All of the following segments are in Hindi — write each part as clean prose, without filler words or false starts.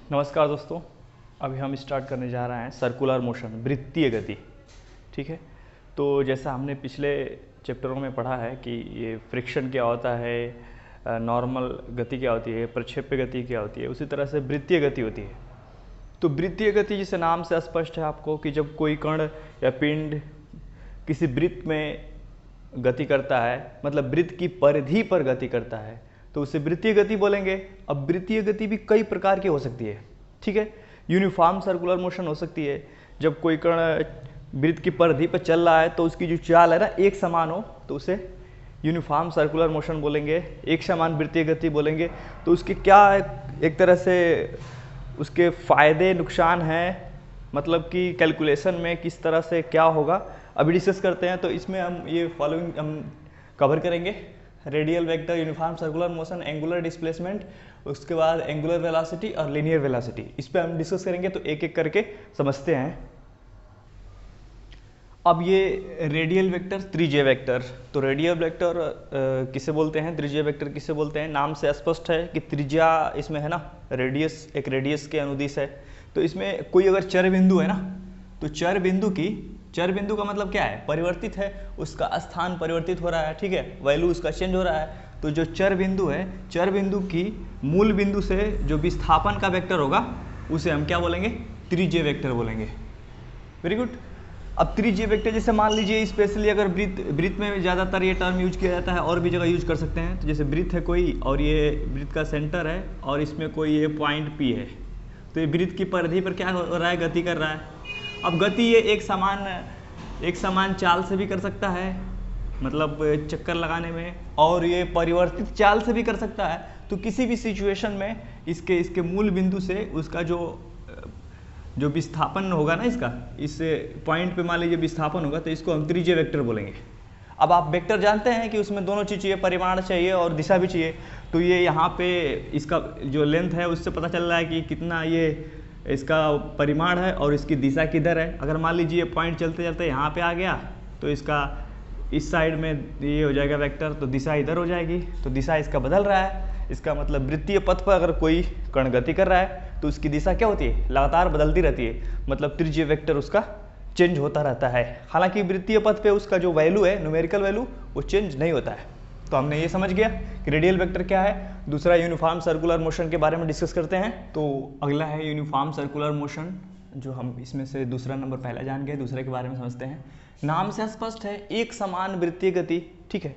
नमस्कार दोस्तों। अभी हम स्टार्ट करने जा रहे हैं सर्कुलर मोशन, वृत्तीय गति। ठीक है, तो जैसा हमने पिछले चैप्टरों में पढ़ा है कि ये फ्रिक्शन क्या होता है, नॉर्मल गति क्या होती है, प्रक्षेप्य गति क्या होती है, उसी तरह से वृत्तीय गति होती है। तो वृत्तीय गति जिसे नाम से स्पष्ट है आपको कि जब कोई कण या पिंड किसी वृत्त में गति करता है, मतलब वृत्त की परिधि पर गति करता है, तो उसे वृत्तीय गति बोलेंगे। अब वृत्तीय गति भी कई प्रकार की हो सकती है। ठीक है, यूनिफॉर्म सर्कुलर मोशन हो सकती है, जब कोई कण वृत्त की परिधि पर चल रहा है तो उसकी जो चाल है ना एक समान हो, तो उसे यूनिफॉर्म सर्कुलर मोशन बोलेंगे, एक समान वृत्तीय गति बोलेंगे। तो उसके क्या एक तरह से उसके फायदे नुकसान हैं, मतलब कि कैलकुलेशन में किस तरह से क्या होगा अभी डिस्कस करते हैं। तो इसमें हम ये फॉलोइंग हम कवर करेंगे: radial vector, uniform circular motion, angular displacement, उसके बाद एंगुलर वेलोसिटी और लीनियर वेलोसिटी। इस पर हम डिस्कस करेंगे, तो एक एक करके समझते हैं। अब ये रेडियल वेक्टर, त्रिज्यीय वेक्टर, तो रेडियल वेक्टर किसे बोलते हैं, त्रिज्यीय वेक्टर किसे बोलते हैं, नाम से स्पष्ट है कि त्रिज्या इसमें है ना, रेडियस, एक रेडियस के अनुदिश है। तो इसमें कोई अगर चर बिंदु है ना, तो चर बिंदु का मतलब क्या है, परिवर्तित है, उसका स्थान परिवर्तित हो रहा है। ठीक है, वैल्यू उसका चेंज हो रहा है। तो जो चर बिंदु है, चर बिंदु की मूल बिंदु से जो विस्थापन का वेक्टर होगा उसे हम क्या बोलेंगे, त्रिज्यीय वेक्टर बोलेंगे। Very good. अब त्रिज्यीय वेक्टर जैसे मान लीजिए, स्पेशली अगर वृत्त में ज़्यादातर ये टर्म यूज किया जाता है, और भी जगह यूज कर सकते हैं। तो जैसे वृत्त है कोई, और ये वृत्त का सेंटर है, और इसमें कोई ये पॉइंट P है, तो ये वृत्त की परिधि पर क्या हो रहा है, गति कर रहा है। अब गति ये एक समान चाल से भी कर सकता है, मतलब चक्कर लगाने में, और ये परिवर्तित चाल से भी कर सकता है। तो किसी भी सिचुएशन में इसके मूल बिंदु से उसका जो विस्थापन होगा ना, इसका इस पॉइंट पे मान लीजिए विस्थापन होगा, तो इसको हम त्रिज्यीय वेक्टर बोलेंगे। अब आप वेक्टर जानते हैं कि उसमें दोनों चीज़ चाहिए, परिमाण चाहिए और दिशा भी चाहिए। तो ये यहाँ पे इसका जो लेंथ है उससे पता चल रहा है कि कितना ये इसका परिमाण है और इसकी दिशा किधर है। अगर मान लीजिए पॉइंट चलते चलते यहाँ पे आ गया, तो इसका इस साइड में ये हो जाएगा वेक्टर, तो दिशा इधर हो जाएगी, तो दिशा इसका बदल रहा है। इसका मतलब वृत्तीय पथ पर अगर कोई कण गति कर रहा है तो उसकी दिशा क्या होती है, लगातार बदलती रहती है, मतलब त्रिज्यीय वेक्टर उसका चेंज होता रहता है। हालांकि वृत्तीय पथ पे उसका जो वैल्यू है, न्यूमेरिकल वैल्यू, वो चेंज नहीं होता है। तो हमने ये समझ गया कि रेडियल वेक्टर क्या है। दूसरा यूनिफॉर्म सर्कुलर मोशन के बारे में डिस्कस करते हैं। तो अगला है यूनिफॉर्म सर्कुलर मोशन, जो हम इसमें से दूसरा नंबर पहला जान गए, दूसरे के बारे में समझते हैं। नाम से स्पष्ट है, एक समान वृत्तीय गति। ठीक है,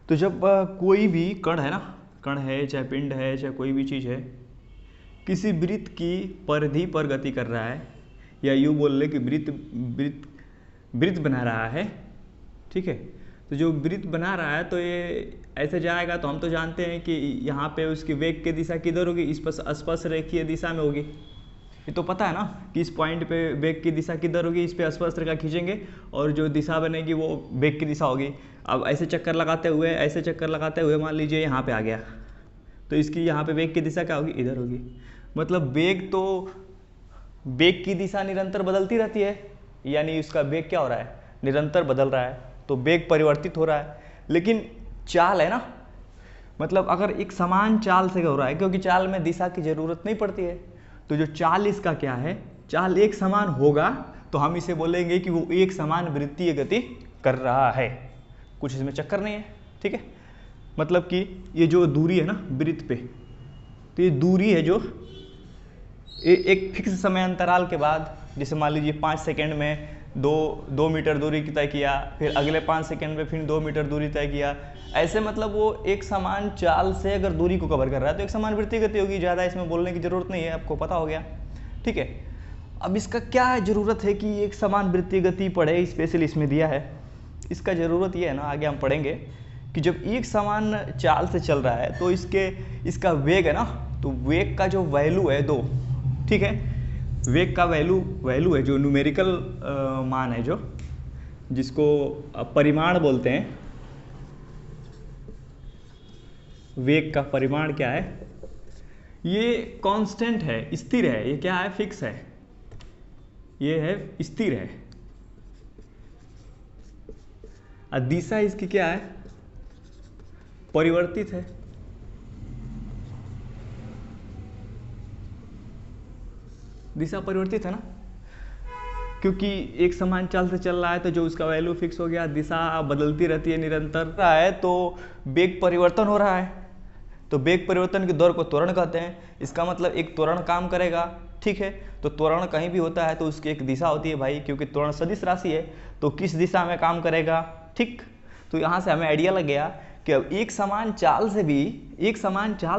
तो जब कोई भी कण है ना, कण है चाहे पिंड है चाहे कोई भी चीज़ है, किसी वृत्त की परिधि पर गति कर रहा है, या यूँ बोल ले कि वृत्त बना रहा है। ठीक है, तो जो वृत्त बना रहा है तो ये ऐसे जाएगा, तो हम तो जानते हैं कि यहाँ पे उसकी वेग की दिशा किधर होगी, इस पर स्पर्श रेखीय दिशा में होगी। ये तो पता है ना कि इस पॉइंट पे वेग की दिशा किधर होगी, इस पे स्पर्श रेखा खींचेंगे और जो दिशा बनेगी वो वेग की दिशा होगी। अब ऐसे चक्कर लगाते हुए मान लीजिए यहाँ पे आ गया, तो इसकी यहाँ पे वेग की दिशा क्या होगी, इधर होगी। मतलब वेग की दिशा निरंतर बदलती रहती है, यानी उसका वेग क्या हो रहा है, निरंतर बदल रहा है, तो वेग परिवर्तित हो रहा है। लेकिन चाल है ना, मतलब अगर एक समान चाल से हो रहा है, क्योंकि चाल में दिशा की जरूरत नहीं पड़ती है, तो जो चाल इसका क्या है, चाल एक समान होगा, तो हम इसे बोलेंगे कि वो एक समान वृत्तीय गति कर रहा है, कुछ इसमें चक्कर नहीं है। ठीक है, मतलब कि ये जो दूरी है ना वृत्त पे, तो ये दूरी है जो एक फिक्स समय अंतराल के बाद, जैसे मान लीजिए 5 सेकेंड में 2 मीटर दूरी तय किया, फिर अगले 5 सेकेंड में फिर 2 मीटर दूरी तय किया, ऐसे मतलब वो एक समान चाल से अगर दूरी को कवर कर रहा है तो एक समान वृत्तीय गति होगी। ज़्यादा इसमें बोलने की ज़रूरत नहीं है, आपको पता हो गया। ठीक है, अब इसका क्या ज़रूरत है कि एक समान वृत्तीय गति पढ़े, स्पेशली इसमें दिया है। इसका ज़रूरत ये है ना, आगे हम पढ़ेंगे कि जब एक समान चाल से चल रहा है तो इसका वेग है ना, तो वेग का जो वैल्यू है 2, ठीक है, वेग का वैल्यू है जो न्यूमेरिकल मान है, जो जिसको परिमाण बोलते हैं। वेग का परिमाण क्या है, ये कांस्टेंट है, स्थिर है, ये क्या है, फिक्स है, ये है स्थिर है। और दिशा इसकी क्या है, परिवर्तित है। दिशा परिवर्तित है ना, क्योंकि एक समान चाल से चल रहा है तो जो उसका वैल्यू फिक्स हो गया, दिशा बदलती रहती है निरंतर रहा है तो वेग परिवर्तन हो रहा है, तो वेग परिवर्तन के दौर को त्वरण कहते हैं। इसका मतलब एक त्वरण काम करेगा, ठीक है। तो त्वरण कहीं भी होता है तो उसकी एक दिशा होती है भाई, क्योंकि त्वरण सदिश राशि है तो किस दिशा में काम करेगा, ठीक। तो यहाँ से हमें आइडिया लग गया कि अब एक समान चाल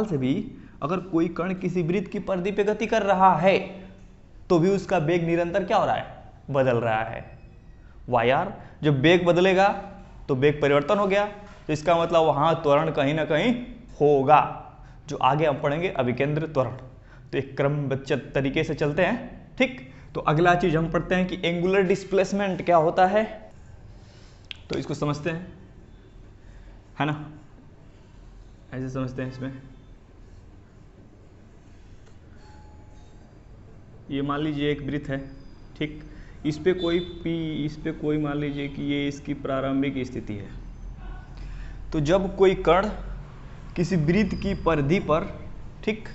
से भी अगर कोई कण किसी वृत्त की परिधि पे गति कर रहा है तो भी उसका वेग निरंतर क्या हो रहा है, बदल रहा है। वाई आर, जब वेग बदलेगा तो वेग परिवर्तन हो गया, तो इसका मतलब वहाँ त्वरण कहीं ना कहीं होगा, जो आगे हम पढ़ेंगे अभिकेंद्र त्वरण। तो एक क्रमबद्ध तरीके से चलते हैं, ठीक। तो अगला चीज हम पढ़ते हैं कि एंगुलर डिस्प्लेसमेंट क्या होता है, तो इसको समझते हैं, है ना, ऐसे समझते हैं। इसमें ये मान लीजिए एक वृत्त है, ठीक। इस पे कोई मान लीजिए कि ये इसकी प्रारंभिक स्थिति है। तो जब कोई कण किसी वृत्त की परिधि पर, ठीक,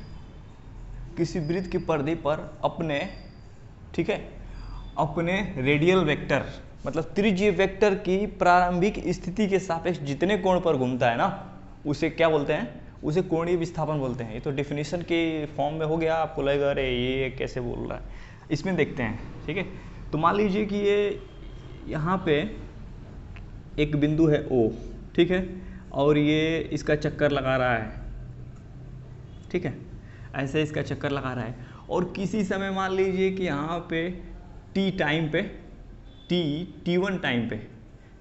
किसी वृत्त की परिधि पर अपने, ठीक है, अपने रेडियल वेक्टर मतलब त्रिज्यीय वेक्टर की प्रारंभिक स्थिति के सापेक्ष जितने कोण पर घूमता है ना, उसे क्या बोलते हैं, उसे कोणीय विस्थापन बोलते हैं। ये तो डेफिनेशन के फॉर्म में हो गया, आपको लगेगा अरे ये कैसे बोल रहा है। इसमें देखते हैं, ठीक है। तो मान लीजिए कि ये यहाँ पे एक बिंदु है O, ठीक है, और ये इसका चक्कर लगा रहा है, ठीक है, ऐसे इसका चक्कर लगा रहा है। और किसी समय मान लीजिए कि यहाँ पे t टाइम पे, t1 टाइम पे,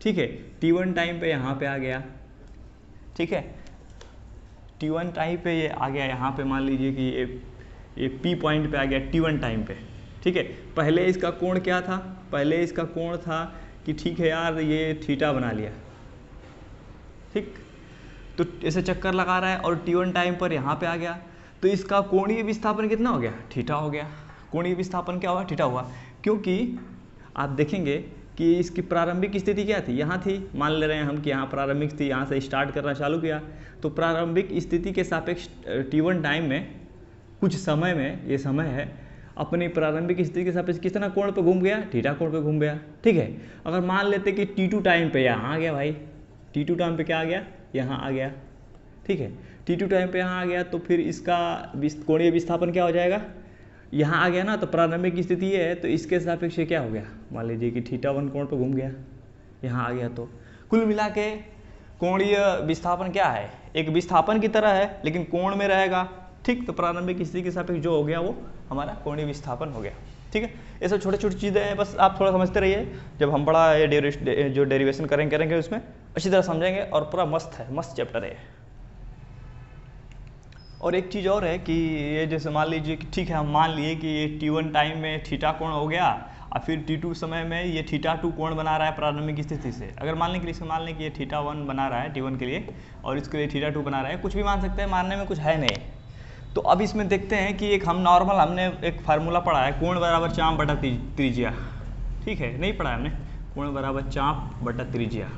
ठीक है, t1 टाइम पे यहाँ पे आ गया, ठीक है, t1 टाइम पे ये आ गया, यहाँ पे मान लीजिए कि ये p पॉइंट पे आ गया t1 टाइम पे, ठीक है। पहले इसका कोण क्या था, पहले इसका कोण था कि ठीक है यार ये थीटा बना लिया, ठीक। तो ऐसे चक्कर लगा रहा है और t1 टाइम पर यहाँ पे आ गया, तो इसका कोणीय विस्थापन कितना हो गया, थीटा हो गया। कोणीय विस्थापन क्या हुआ, थीटा हुआ, क्योंकि आप देखेंगे कि इसकी प्रारंभिक स्थिति क्या थी, यहाँ थी, मान ले रहे हैं हम कि यहाँ प्रारंभिक थी, यहाँ से स्टार्ट करना चालू किया, तो प्रारंभिक स्थिति के सापेक्ष t1 टाइम में कुछ समय में, ये समय है, अपनी प्रारंभिक स्थिति के सापेक्ष कितना कोण पे घूम गया, थीटा कोण पे घूम गया, ठीक है। अगर मान लेते कि t2 टाइम पे यहाँ आ गया भाई, t2 टाइम पे क्या आ गया, यहाँ आ गया, ठीक है, t2 टाइम पे यहाँ आ गया, तो फिर इसका कोणीय विस्थापन क्या हो जाएगा, यहाँ आ गया ना, तो प्रारंभिक स्थिति ये है, तो इसके सापेक्ष क्या हो गया, मान लीजिए कि θ1 कोण पे घूम गया, यहाँ आ गया। तो कुल मिला के कोणीय विस्थापन क्या है, एक विस्थापन की तरह है लेकिन कोण में रहेगा, ठीक। तो प्रारंभिक स्थिति के सापेक्ष जो हो गया वो हमारा कोणीय विस्थापन हो गया, ठीक है। ये सब छोटे छोटी चीज़ें हैं, बस आप थोड़ा समझते रहिए, जब हम बड़ा ये जो डेरिवेशन करेंगे उसमें अच्छी तरह समझेंगे, और पूरा मस्त है, मस्त चैप्टर है। और एक चीज़ और है कि ये जैसे मान लीजिए कि ठीक है, हम मान लिए कि ये t1 टाइम में थीटा कोण हो गया, और फिर t2 समय में ये θ2 कोण बना रहा है प्रारंभिक स्थिति से। अगर मान लें कि ये θ1 बना रहा है t1 के लिए, और इसके लिए θ2 बना रहा है, कुछ भी मान सकते हैं, मानने में कुछ है नहीं। तो अब इसमें देखते हैं कि एक हम नॉर्मल, हमने एक फार्मूला पढ़ा है, कोण बराबर चाप बटा त्रिज्या, ठीक है, नहीं पढ़ा है हमने, कोण बराबर चाप बटा त्रिज्या,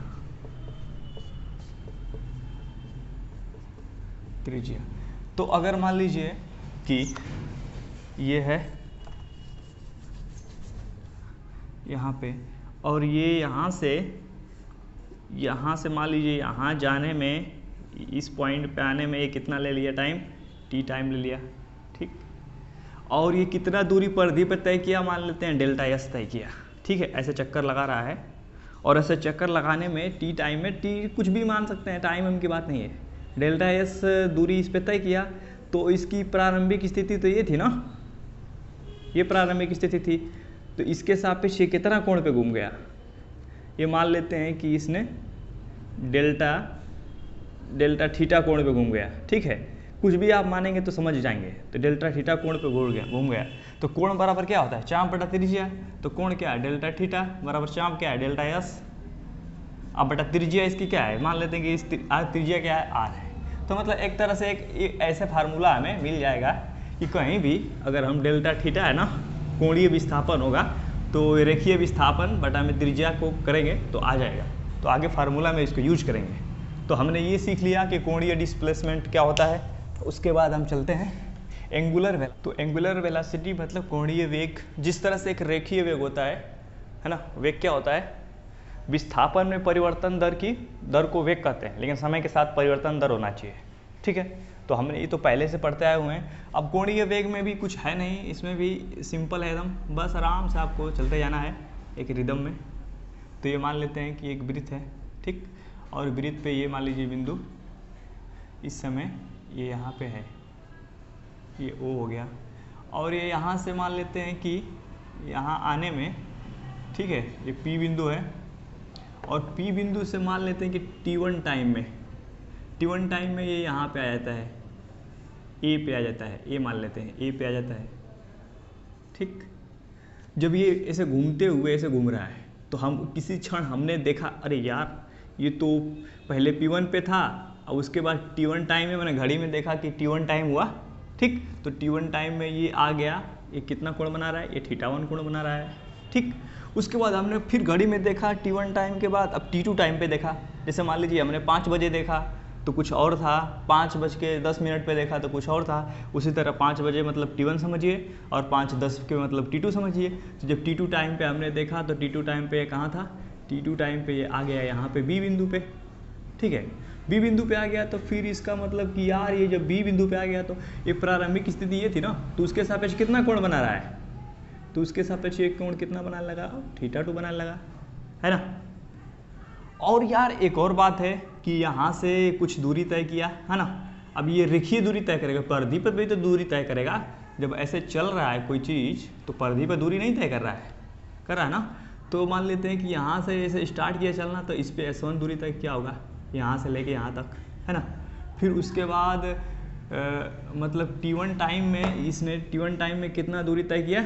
तो अगर मान लीजिए कि ये है यहाँ पे, और ये यहाँ से मान लीजिए यहाँ जाने में, इस पॉइंट पे आने में ये कितना ले लिया टाइम, t टाइम ले लिया, ठीक। और ये कितना दूरी परिधि पर तय किया, मान लेते हैं डेल्टा s तय किया, ठीक है। ऐसे चक्कर लगा रहा है, और ऐसे चक्कर लगाने में t टाइम में, t कुछ भी मान सकते हैं, टाइम की बात नहीं है, डेल्टा s दूरी इस पे तय किया, तो इसकी प्रारंभिक स्थिति तो ये थी ना, ये प्रारंभिक स्थिति थी, तो इसके सापेक्ष ये कितना कोण पे घूम गया, ये मान लेते हैं कि इसने डेल्टा थीटा कोण पे घूम गया, ठीक है। कुछ भी आप मानेंगे तो समझ जाएंगे, तो डेल्टा थीटा कोण पे घूम गया। तो कोण बराबर क्या होता है, चाप बटा त्रिज्या, तो कोण क्या है, डेल्टा थीटा बराबर चाप क्या है, डेल्टा s, अब बटा त्रिज्या इसकी क्या है, मान लेते हैं कि इस त्रिज्या क्या है, r है। तो मतलब एक तरह से एक ऐसे फार्मूला हमें मिल जाएगा कि कहीं भी अगर हम डेल्टा थीटा है ना, कोणीय विस्थापन होगा, तो रेखीय विस्थापन बटा में त्रिज्या को करेंगे तो आ जाएगा। तो आगे फार्मूला में इसको यूज करेंगे। तो हमने ये सीख लिया कि कोणीय डिस्प्लेसमेंट क्या होता है। उसके बाद हम चलते हैं तो एंगुलर वेलोसिटी मतलब कोणीय वेग, जिस तरह से एक रेखीय वेग होता है ना। वेग क्या होता है? विस्थापन में परिवर्तन दर को वेग कहते हैं, लेकिन समय के साथ परिवर्तन दर होना चाहिए, ठीक है। तो हमने ये तो पहले से पढ़ते आए हुए हैं। अब कोणीय वेग में भी कुछ है नहीं, इसमें भी सिंपल है एकदम, बस आराम से आपको चलते जाना है एक रिदम में। तो ये मान लेते हैं कि एक वृत्त है, ठीक, और वृत्त पे ये मान लीजिए बिंदु इस समय ये यहाँ पे है, ये O हो गया, और ये यहाँ से मान लेते हैं कि यहाँ आने में, ठीक है, ये P बिंदु है, और P बिंदु से मान लेते हैं कि T1 टाइम में ये यहाँ पे आ जाता है, A पे आ जाता है, A मान लेते हैं A पे आ जाता है, ठीक। जब ये ऐसे घूमते हुए ऐसे घूम रहा है तो हम किसी क्षण हमने देखा, अरे यार ये तो पहले P1 पे था, और उसके बाद T1 टाइम में मैंने घड़ी में देखा कि T1 टाइम हुआ, ठीक। तो T1 टाइम में ये आ गया, ये कितना कोण बना रहा है? ये θ1 कोण बना रहा है, ठीक। उसके बाद हमने फिर घड़ी में देखा T1 टाइम के बाद, अब T2 टाइम पे देखा। जैसे मान लीजिए हमने 5 बजे देखा तो कुछ और था, 5:10 पे देखा तो कुछ और था। उसी तरह 5 बजे मतलब T1 समझिए, और 5:10 के मतलब T2 समझिए। तो जब T2 टाइम पे हमने देखा तो T2 टाइम पे कहाँ था? T2 टाइम पे ये आ गया यहाँ पे B बिंदु पे, ठीक है। B बिंदु पे आ गया तो फिर इसका मतलब कि यार ये जब B बिंदु पे आ गया तो ये प्रारंभिक स्थिति ये थी ना, तो उसके सापेक्ष कितना कोण बना रहा है? तो उसके सापेक्ष एक कोण कितना बनाने लगा? θ2 बनाने लगा, है ना। और यार एक और बात है कि यहाँ से कुछ दूरी तय किया, है ना। अब ये रेखीय दूरी तय करेगा, परिधि पर भी तो दूरी तय करेगा। जब ऐसे चल रहा है कोई चीज़ तो परिधि पर दूरी नहीं तय कर रहा है ना। तो मान लेते हैं कि यहाँ से ऐसे स्टार्ट किया चलना, तो इस पे S1 दूरी तय क्या होगा? यहाँ से लेके यहाँ तक, है ना। फिर उसके बाद मतलब T1 टाइम में इसने T1 टाइम में कितना दूरी तय किया?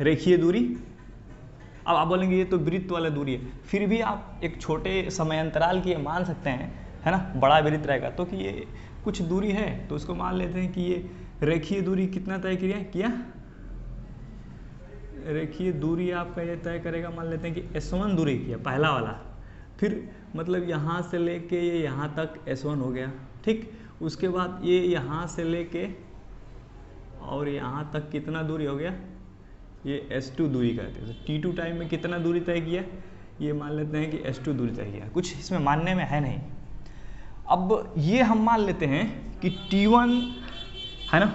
रेखीय दूरी। अब आप बोलेंगे ये तो वृत्त वाला दूरी है, फिर भी आप एक छोटे समय अंतराल की मान सकते हैं, है ना। बड़ा वृत्त रहेगा तो कि ये कुछ दूरी है, तो उसको मान लेते हैं कि ये रेखीय दूरी कितना तय किया? रेखीय दूरी आपका ये तय करेगा, मान लेते हैं कि S1 दूरी किया, पहला वाला। फिर मतलब यहाँ से लेके ये यहाँ तक S1 हो गया, ठीक। उसके बाद ये यहाँ से लेके और यहाँ तक कितना दूरी हो गया? ये S2 दूरी कहते हैं। तो T2 टाइम में कितना दूरी तय किया? ये मान लेते हैं कि S2 दूरी तय किया। कुछ इसमें मानने में है नहीं। अब ये हम मान लेते हैं कि T1 है ना,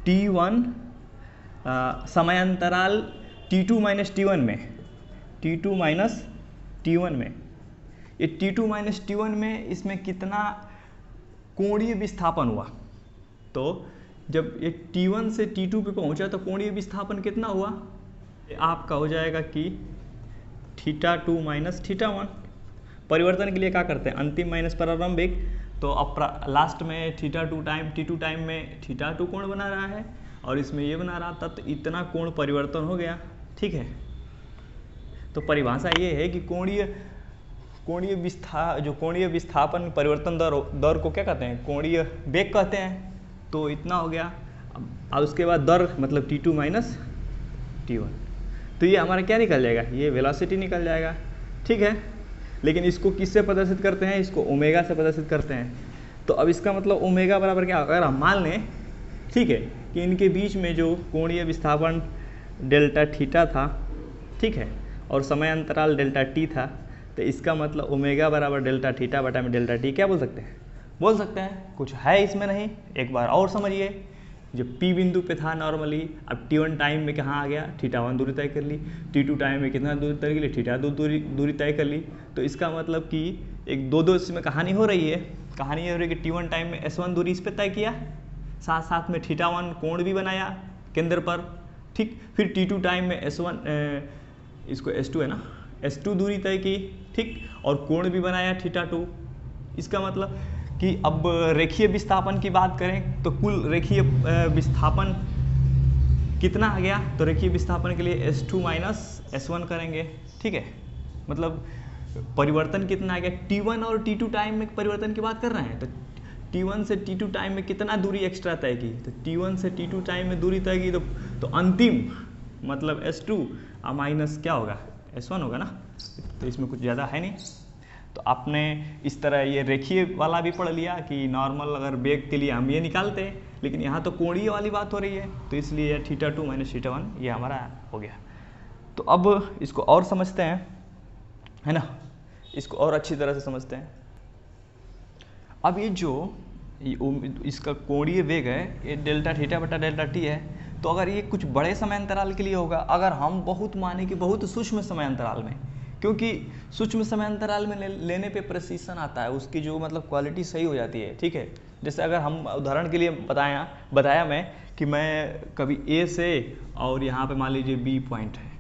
T1 समयांतराल T2 माइनस T1 में, T2 माइनस T1 में, ये T2 माइनस T1 में इसमें कितना कोणीय विस्थापन हुआ? तो जब ये T1 से T2 पे पहुंचा तो कोणीय विस्थापन कितना हुआ? आपका हो जाएगा कि θ2 माइनस θ1। परिवर्तन के लिए क्या करते हैं? अंतिम माइनस प्रारंभिक। तो अब लास्ट में T2 टाइम में θ2 कोण बना रहा है और इसमें ये बना रहा था, तो इतना कोण परिवर्तन हो गया, ठीक है। तो परिभाषा ये है कि कोणीय विस्थापन परिवर्तन दर को क्या कहते हैं? कोणीय वेग कहते हैं। तो इतना हो गया। अब उसके बाद दर मतलब T2 माइनस T1, तो ये हमारा क्या निकल जाएगा? ये वेलोसिटी निकल जाएगा, ठीक है। लेकिन इसको किससे प्रदर्शित करते हैं? इसको ओमेगा से प्रदर्शित करते हैं। तो अब इसका मतलब ओमेगा बराबर क्या होगा? अगर हम मान लें, ठीक है, कि इनके बीच में जो कोणीय विस्थापन डेल्टा थीटा था, ठीक है, और समय अंतराल डेल्टा टी था, तो इसका मतलब ओमेगा बराबर डेल्टा थीटा बटा में डेल्टा टी क्या बोल सकते हैं? बोल सकते हैं। कुछ है इसमें नहीं, एक बार और समझिए। जब P बिंदु पे था नॉर्मली, अब T1 टाइम में कहाँ आ गया? θ1 दूरी तय कर ली। T2 टाइम में कितना दूरी तय कर ली? θ2 दूरी तय कर ली। तो इसका मतलब कि एक दो इसमें कहानी हो रही है। कहानी ये हो रही है कि T1 टाइम में S1 दूरी इस पर तय किया, साथ साथ में θ1 कोण भी बनाया केंद्र पर, ठीक। फिर T2 टाइम में S1 इसको S2 है ना, S2 दूरी तय की, ठीक, और कोण भी बनाया θ2। इसका मतलब कि अब रेखीय विस्थापन की बात करें तो कुल रेखीय विस्थापन कितना आ गया? तो रेखीय विस्थापन के लिए S2 माइनस S1 करेंगे, ठीक है। मतलब परिवर्तन कितना आ गया? T1 और T2 टाइम में परिवर्तन की बात कर रहे हैं, तो T1 से T2 टाइम में कितना दूरी एक्स्ट्रा तय की? तो T1 से T2 टाइम में दूरी तय की, तो अंतिम मतलब S2 माइनस क्या होगा? S1 होगा ना। तो इसमें कुछ ज़्यादा है नहीं। तो आपने इस तरह ये रेखीय वाला भी पढ़ लिया कि नॉर्मल अगर वेग के लिए हम ये निकालते, लेकिन यहाँ तो कोणीय वाली बात हो रही है, तो इसलिए θ2 माइनस θ1 ये हमारा हो गया। तो अब इसको और समझते हैं, है ना, इसको और अच्छी तरह से समझते हैं। अब ये जो इसका कोणीय वेग है ये डेल्टा थीटा बटा डेल्टा टी है, तो अगर ये कुछ बड़े समय अंतराल के लिए होगा, अगर हम बहुत माने कि बहुत सूक्ष्म समय अंतराल में, क्योंकि सूक्ष्म समय अंतराल में लेने पे प्रेसिशन आता है, उसकी जो मतलब क्वालिटी सही हो जाती है, ठीक है। जैसे अगर हम उदाहरण के लिए बताया मैं कि मैं कभी ए से और यहाँ पे मान लीजिए बी पॉइंट है,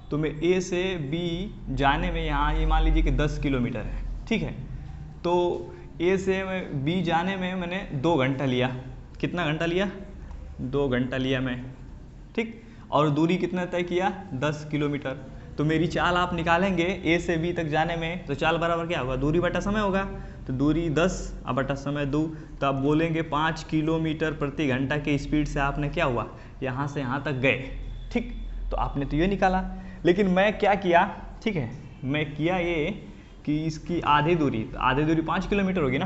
तो मैं ए से बी जाने में यहाँ ये मान लीजिए कि 10 किलोमीटर है, ठीक है। तो ए से बी जाने में मैंने 2 घंटा लिया। कितना घंटा लिया? 2 घंटा लिया मैं, ठीक। और दूरी कितना तय किया? 10 किलोमीटर। तो मेरी चाल आप निकालेंगे ए से बी तक जाने में, तो चाल बराबर क्या होगा? दूरी बटा समय होगा। तो दूरी 10 और बटा समय 2, तो आप बोलेंगे 5 किलोमीटर प्रति घंटा के स्पीड से आपने क्या हुआ, यहाँ से यहाँ तक गए, ठीक। तो आपने तो ये निकाला, लेकिन मैं क्या किया, ठीक है, मैं किया ये कि इसकी आधी दूरी, तो आधी दूरी 5 किलोमीटर होगी ना,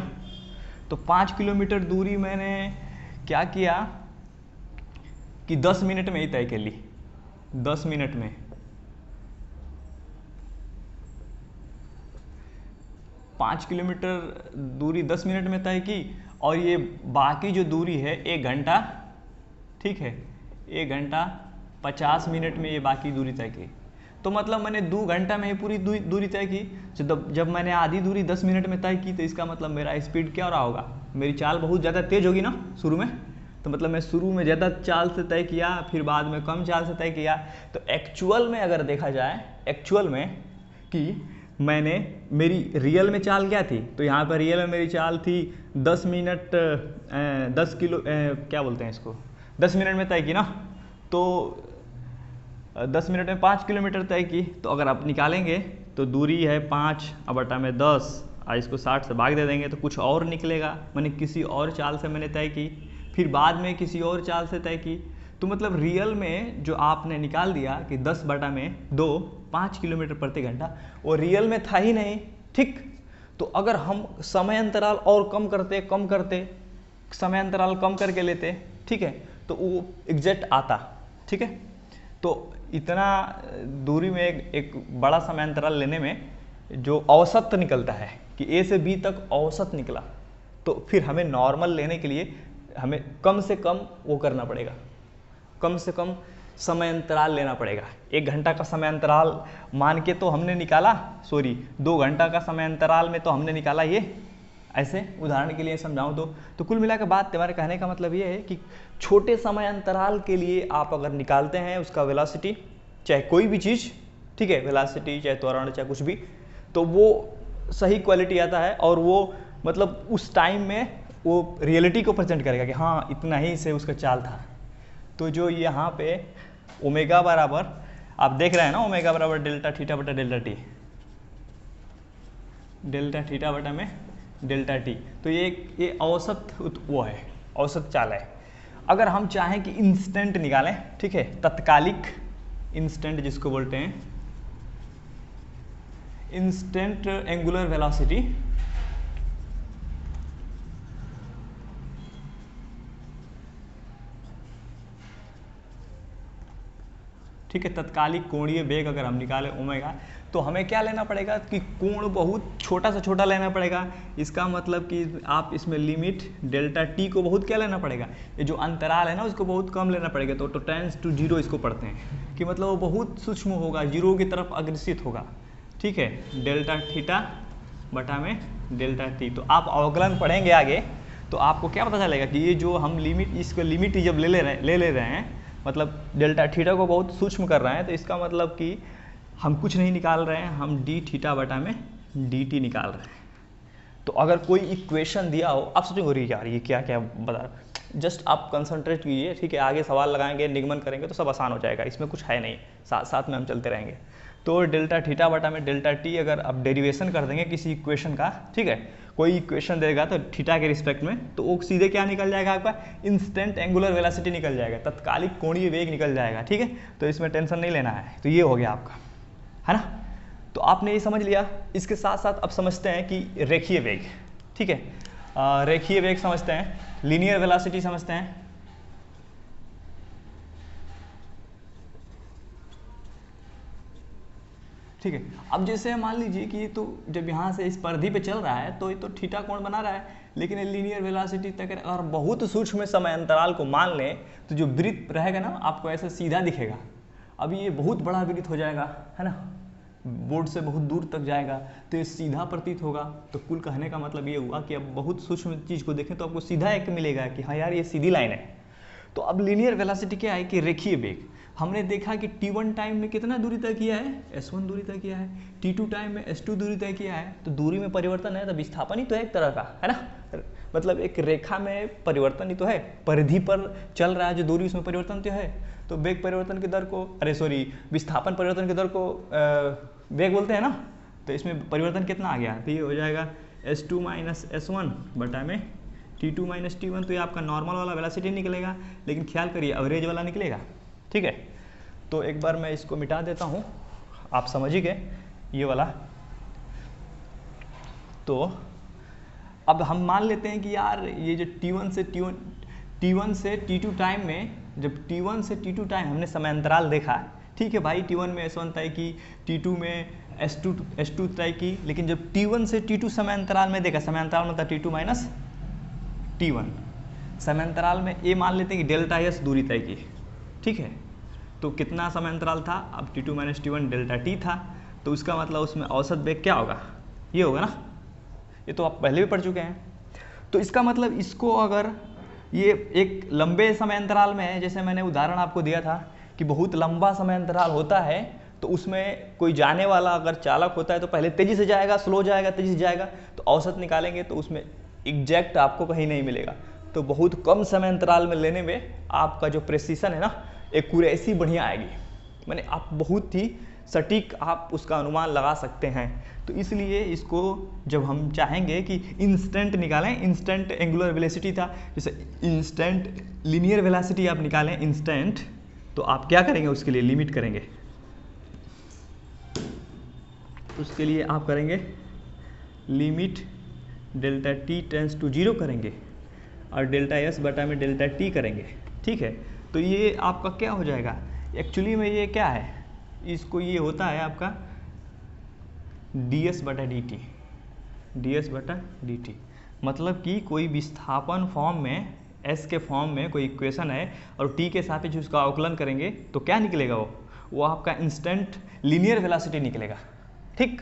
तो 5 किलोमीटर दूरी मैंने क्या किया कि 10 मिनट में ही तय कर ली। 10 मिनट में 5 किलोमीटर दूरी 10 मिनट में तय की, और ये बाकी जो दूरी है 1 घंटा, ठीक है, 1 घंटा 50 मिनट में ये बाकी दूरी तय की। तो मतलब मैंने 2 घंटा में ही पूरी दूरी तय की। जब मैंने आधी दूरी 10 मिनट में तय की, तो इसका मतलब मेरा स्पीड क्या हो रहा होगा, मेरी चाल बहुत ज़्यादा तेज होगी ना शुरू में। तो मतलब मैं शुरू में ज़्यादा चाल से तय किया, फिर बाद में कम चाल से तय किया। तो एक्चुअल में अगर देखा जाए, एक्चुअल में कि मैंने मेरी रियल में चाल क्या थी, तो यहाँ पर रियल में मेरी चाल थी 10 मिनट 10 किलो क्या बोलते हैं इसको, 10 मिनट में तय की ना। तो 10 मिनट में 5 किलोमीटर तय की। तो अगर आप निकालेंगे तो दूरी है 5 और बटा में 10, और इसको 60 से भाग दे देंगे तो कुछ और निकलेगा। मैंने किसी और चाल से मैंने तय की, फिर बाद में किसी और चाल से तय की। तो मतलब रियल में जो आपने निकाल दिया कि 10 बटा में 2 5 किलोमीटर प्रति घंटा, वो रियल में था ही नहीं, ठीक। तो अगर हम समय अंतराल और कम करते समय अंतराल कम करके लेते, ठीक है, तो वो एग्जैक्ट आता, ठीक है। तो इतना दूरी में एक बड़ा समय अंतराल लेने में जो औसत निकलता है कि ए से बी तक औसत निकला, तो फिर हमें नॉर्मल लेने के लिए हमें कम से कम वो करना पड़ेगा, कम से कम समय अंतराल लेना पड़ेगा। 1 घंटा का समय अंतराल मान के तो हमने निकाला, 2 घंटा का समय अंतराल में तो हमने निकाला ये, ऐसे उदाहरण के लिए समझाऊं तो कुल मिलाकर बात हमारे कहने का मतलब ये है कि छोटे समय अंतराल के लिए आप अगर निकालते हैं उसका वेलोसिटी, चाहे कोई भी चीज़, ठीक है, वेलोसिटी चाहे त्वरण चाहे कुछ भी, तो वो सही क्वालिटी आता है, और वो मतलब उस टाइम में वो रियलिटी को प्रेजेंट करेगा कि हाँ इतना ही से उसका चाल था। तो जो यहाँ पे ओमेगा बराबर आप देख रहे हैं ना, ओमेगा बराबर डेल्टा थीटा बटा डेल्टा टी, डेल्टा थीटा बटा में डेल्टा टी, तो ये औसत वो है, औसत चाल है। अगर हम चाहें कि इंस्टेंट निकालें, ठीक है, तत्कालिक, इंस्टेंट जिसको बोलते हैं इंस्टेंट एंगुलर वेलोसिटी, ठीक है, तत्कालिक कोणीय वेग अगर हम निकालें ओमेगा, तो हमें क्या लेना पड़ेगा कि कोण बहुत छोटा से छोटा लेना पड़ेगा। इसका मतलब कि आप इसमें लिमिट डेल्टा टी को बहुत क्या लेना पड़ेगा, ये जो अंतराल है ना उसको बहुत कम लेना पड़ेगा। तो टेंड्स टू जीरो इसको पढ़ते हैं कि मतलब वो बहुत सूक्ष्म होगा, जीरो की तरफ अग्रसित होगा, ठीक है, डेल्टा थीटा बटा में डेल्टा टी। तो आप अवकलन पढ़ेंगे आगे तो आपको क्या पता चलेगा कि ये जो हम लिमिट, इसको लिमिट जब ले ले रहे हैं, मतलब डेल्टा थीटा को बहुत सूक्ष्म कर रहे हैं, तो इसका मतलब कि हम कुछ नहीं निकाल रहे हैं, हम डी थीटा बटा में डी टी निकाल रहे हैं। तो अगर कोई इक्वेशन दिया हो, आप सोचेंगे यार ये क्या क्या बता, जस्ट आप कंसंट्रेट कीजिए, ठीक है, आगे सवाल लगाएंगे, निगमन करेंगे तो सब आसान हो जाएगा, इसमें कुछ है नहीं, साथ साथ में हम चलते रहेंगे। तो डेल्टा थीटा बटा में डेल्टा टी अगर आप डेरिवेशन कर देंगे किसी इक्वेशन का, ठीक है, कोई इक्वेशन देगा तो थीटा के रिस्पेक्ट में, तो वो सीधे क्या निकल जाएगा आपका, इंस्टेंट एंगुलर वेलोसिटी निकल जाएगा, तत्कालिक कोणीय वेग निकल जाएगा, ठीक है। तो इसमें टेंशन नहीं लेना है। तो ये हो गया आपका, है ना। तो आपने ये समझ लिया। इसके साथ साथ अब समझते हैं कि रेखीय वेग, ठीक है। रेखीय वेग समझते हैं, लीनियर वेलोसिटी समझते हैं। ठीक है, अब जैसे मान लीजिए कि तो जब यहाँ से इस परिधि पे चल रहा है तो ये तो थीटा कोण बना रहा है, लेकिन लीनियर वेलोसिटी तक अगर बहुत सूक्ष्म समय अंतराल को मान लें तो जो वृत्त रहेगा ना आपको ऐसे सीधा दिखेगा। अभी ये बहुत बड़ा वृत्त हो जाएगा, है ना, बोर्ड से बहुत दूर तक जाएगा तो ये सीधा प्रतीत होगा। तो कुल कहने का मतलब ये हुआ कि अब बहुत सूक्ष्म चीज़ को देखें तो आपको सीधा एक मिलेगा कि हाँ यार ये सीधी लाइन है। तो अब लीनियर वेलोसिटी क्या है कि रेखीय वेग। हमने देखा कि t1 टाइम में कितना दूरी तय किया है, s1 दूरी तय किया है, t2 टाइम में s2 दूरी तय किया है। तो दूरी में परिवर्तन है तो विस्थापन ही तो है एक तरह का, है ना, मतलब एक रेखा में परिवर्तन ही तो है, परिधि पर चल रहा है जो दूरी उसमें परिवर्तन तो है। तो वेग परिवर्तन की दर को विस्थापन परिवर्तन की दर को वेग बोलते हैं ना। तो इसमें परिवर्तन कितना आ गया, तो ये हो जाएगा s2 माइनस s1 बटा में t2 माइनस t1। तो ये आपका नॉर्मल वाला वेलोसिटी निकलेगा, लेकिन ख्याल करिए एवरेज वाला निकलेगा। ठीक है, तो एक बार मैं इसको मिटा देता हूँ, आप समझ ही गए ये वाला। तो अब हम मान लेते हैं कि यार ये जो T1 से T2 टाइम में, जब T1 से T2 टाइम हमने समय अंतराल देखा, ठीक है भाई, T1 में S1 तय की, T2 में S2 तय की, लेकिन जब T1 से T2 समय अंतराल में देखा, समय अंतराल मतलब T2 माइनस T1, समय अंतराल में ये मान लेते हैं कि डेल्टा S दूरी तय की। ठीक है, तो कितना समय अंतराल था, अब T2 minus T1 delta T था, तो उसका मतलब उसमें औसत वेग क्या होगा, ये होगा ना, ये तो आप पहले भी पढ़ चुके हैं। तो इसका मतलब इसको अगर ये एक लंबे समय अंतराल में है, जैसे मैंने उदाहरण आपको दिया था कि बहुत लंबा समय अंतराल होता है तो उसमें कोई जाने वाला अगर चालक होता है तो पहले तेजी से जाएगा, स्लो जाएगा, तेजी से जाएगा, तो औसत निकालेंगे तो उसमें एग्जैक्ट आपको कहीं नहीं मिलेगा। तो बहुत कम समय अंतराल में लेने में आपका जो प्रेसिशन है ना, एक्यूरेसी बढ़िया आएगी, माने आप बहुत ही सटीक आप उसका अनुमान लगा सकते हैं। तो इसलिए इसको जब हम चाहेंगे कि इंस्टेंट निकालें, इंस्टेंट एंगुलर वेलोसिटी था, जैसे इंस्टेंट लीनियर वेलोसिटी आप निकालें इंस्टेंट, तो आप क्या करेंगे, उसके लिए लिमिट करेंगे, उसके लिए आप करेंगे limit delta t tends to 0 करेंगे और डेल्टा s बटा में डेल्टा t करेंगे। ठीक है, तो ये आपका क्या हो जाएगा, एक्चुअली में ये क्या है, इसको ये होता है आपका ds बटा dt, मतलब कि कोई विस्थापन फॉर्म में s के फॉर्म में कोई इक्वेशन है और t के सापेक्ष उसका अवकलन करेंगे तो क्या निकलेगा, वो आपका इंस्टेंट लीनियर वेलोसिटी निकलेगा। ठीक,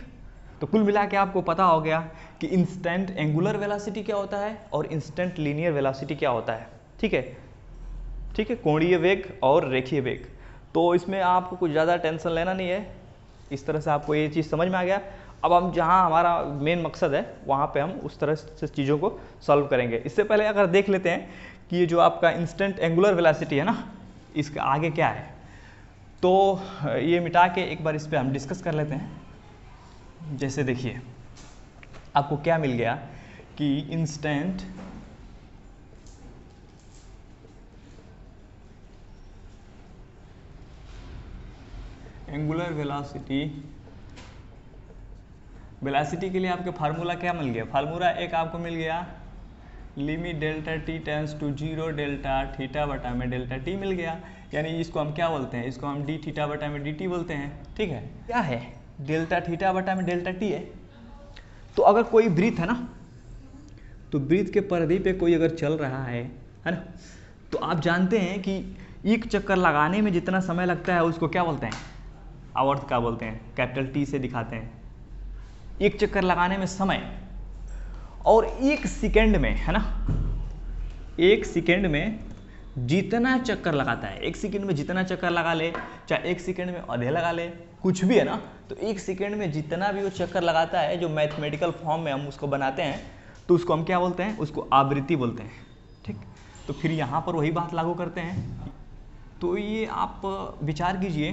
तो कुल मिला के आपको पता हो गया कि इंस्टेंट एंगुलर वेलोसिटी क्या होता है और इंस्टेंट लीनियर वेलोसिटी क्या होता है। ठीक है, ठीक है, कोणीय वेग और रेखीय वेग। तो इसमें आपको कुछ ज़्यादा टेंशन लेना नहीं है, इस तरह से आपको ये चीज़ समझ में आ गया। अब हम जहाँ हमारा मेन मकसद है वहाँ पे हम उस तरह से चीज़ों को सॉल्व करेंगे। इससे पहले अगर देख लेते हैं कि ये जो आपका इंस्टेंट एंगुलर वेलोसिटी है ना, इसके आगे क्या है, तो ये मिटा के एक बार इस पर हम डिस्कस कर लेते हैं। जैसे देखिए आपको क्या मिल गया कि इंस्टेंट एंगुलर वेलोसिटी के लिए आपके फार्मूला क्या मिल गया, फार्मूला एक आपको मिल गया limit delta t tends to 0 delta theta बटा में डेल्टा t मिल गया, यानी इसको हम क्या बोलते हैं, इसको हम d थीटा बटा में dt बोलते हैं। ठीक है, क्या है, डेल्टा थीटा बटा में डेल्टा t है। तो अगर कोई वृत्त है ना, तो वृत्त के परिधि पे कोई अगर चल रहा है ना, तो आप जानते हैं कि एक चक्कर लगाने में जितना समय लगता है उसको क्या बोलते हैं, आवर्त का बोलते हैं, कैपिटल T से दिखाते हैं एक चक्कर लगाने में समय। और एक सेकेंड में, है ना, एक सेकेंड में जितना चक्कर लगाता है, एक सेकेंड में जितना चक्कर लगा ले, चाहे एक सेकेंड में आधे लगा ले, कुछ भी है ना, तो एक सेकेंड में जितना भी वो चक्कर लगाता है, जो मैथमेटिकल फॉर्म में हम उसको बनाते हैं, तो उसको हम क्या बोलते हैं, उसको आवृत्ति बोलते हैं। ठीक, तो फिर यहाँ पर वही बात लागू करते हैं। तो ये आप विचार कीजिए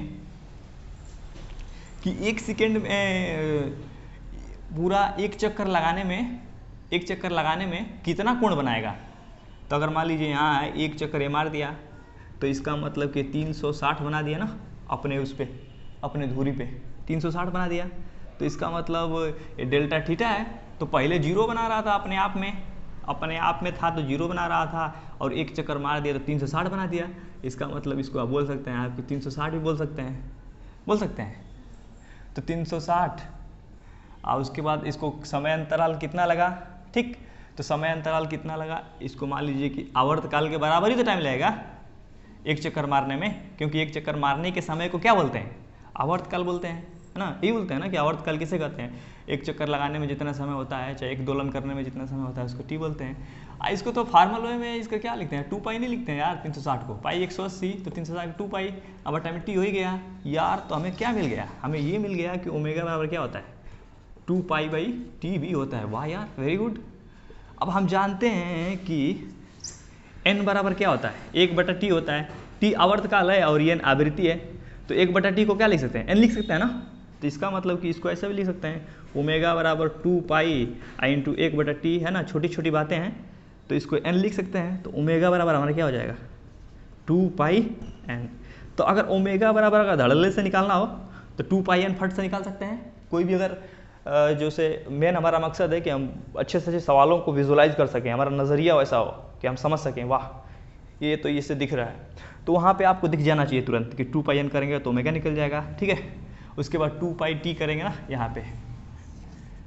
कि एक सेकेंड में पूरा एक चक्कर लगाने में कितना कोण बनाएगा। तो अगर मान लीजिए यहाँ एक चक्कर ये मार दिया तो इसका मतलब कि 360 बना दिया ना, अपने उस पे, अपने धुरी पे 360 बना दिया। तो इसका मतलब डेल्टा थीटा है, तो पहले 0 बना रहा था अपने आप में, अपने आप में था तो 0 बना रहा था, और एक चक्कर मार दिया तो 360 बना दिया। इसका मतलब इसको आप बोल सकते हैं, आपकी 360 भी बोल सकते हैं। तो 360, और उसके बाद इसको समय अंतराल कितना लगा, ठीक। तो समय अंतराल कितना लगा, इसको मान लीजिए कि आवर्तकाल के बराबर ही तो टाइम लगेगा एक चक्कर मारने में, क्योंकि एक चक्कर मारने के समय को क्या बोलते हैं, आवर्तकाल बोलते हैं, है ना। यही बोलते हैं ना कि आवर्तकाल किसे कहते हैं, एक चक्कर लगाने में जितना समय होता है, चाहे एक दोलन करने में जितना समय होता है, उसको टी बोलते हैं। इसको तो फार्मल वे में इसका क्या लिखते हैं, 2 पाई नहीं लिखते हैं यार 360 को, पाई 180, तो 360 2 पाई, अब टाइम टी हो ही गया यार। तो हमें क्या मिल गया, हमें ये मिल गया कि ओमेगा बराबर क्या होता है, 2 पाई बाई टी भी होता है। वाह यार, वेरी गुड। अब हम जानते हैं कि n बराबर क्या होता है, 1/t होता है। t आवर्तकाल है और ये n आवृत्ति है, तो 1/t को क्या लिख सकते हैं, n लिख सकते हैं ना। तो इसका मतलब कि इसको ऐसे भी लिख सकते हैं, ओमेगा बराबर 2 पाई इंटू 1/t, है ना, छोटी छोटी बातें हैं, तो इसको n लिख सकते हैं। तो ओमेगा बराबर हमारा क्या हो जाएगा, 2 पाई n। तो अगर ओमेगा बराबर अगर धड़ल्ले से निकालना हो तो 2 पाई n फट से निकाल सकते हैं। कोई भी अगर जो से मेन हमारा मकसद है कि हम अच्छे से अच्छे सवालों को विजुलाइज कर सकें, हमारा नज़रिया वैसा हो कि हम समझ सकें, वाह ये तो इससे दिख रहा है, तो वहाँ पे आपको दिख जाना चाहिए तुरंत कि 2 पाई n करेंगे तो ओमेगा निकल जाएगा, ठीक है। उसके बाद 2 पाई t करेंगे ना, यहाँ पे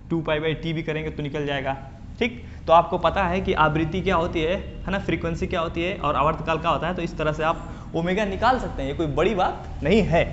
2 पाई बाई टी भी करेंगे तो निकल जाएगा, ठीक। तो आपको पता है कि आवृत्ति क्या होती है ना, फ्रीक्वेंसी क्या होती है और आवर्तकाल क्या होता है, तो इस तरह से आप ओमेगा निकाल सकते हैं, ये कोई बड़ी बात नहीं है।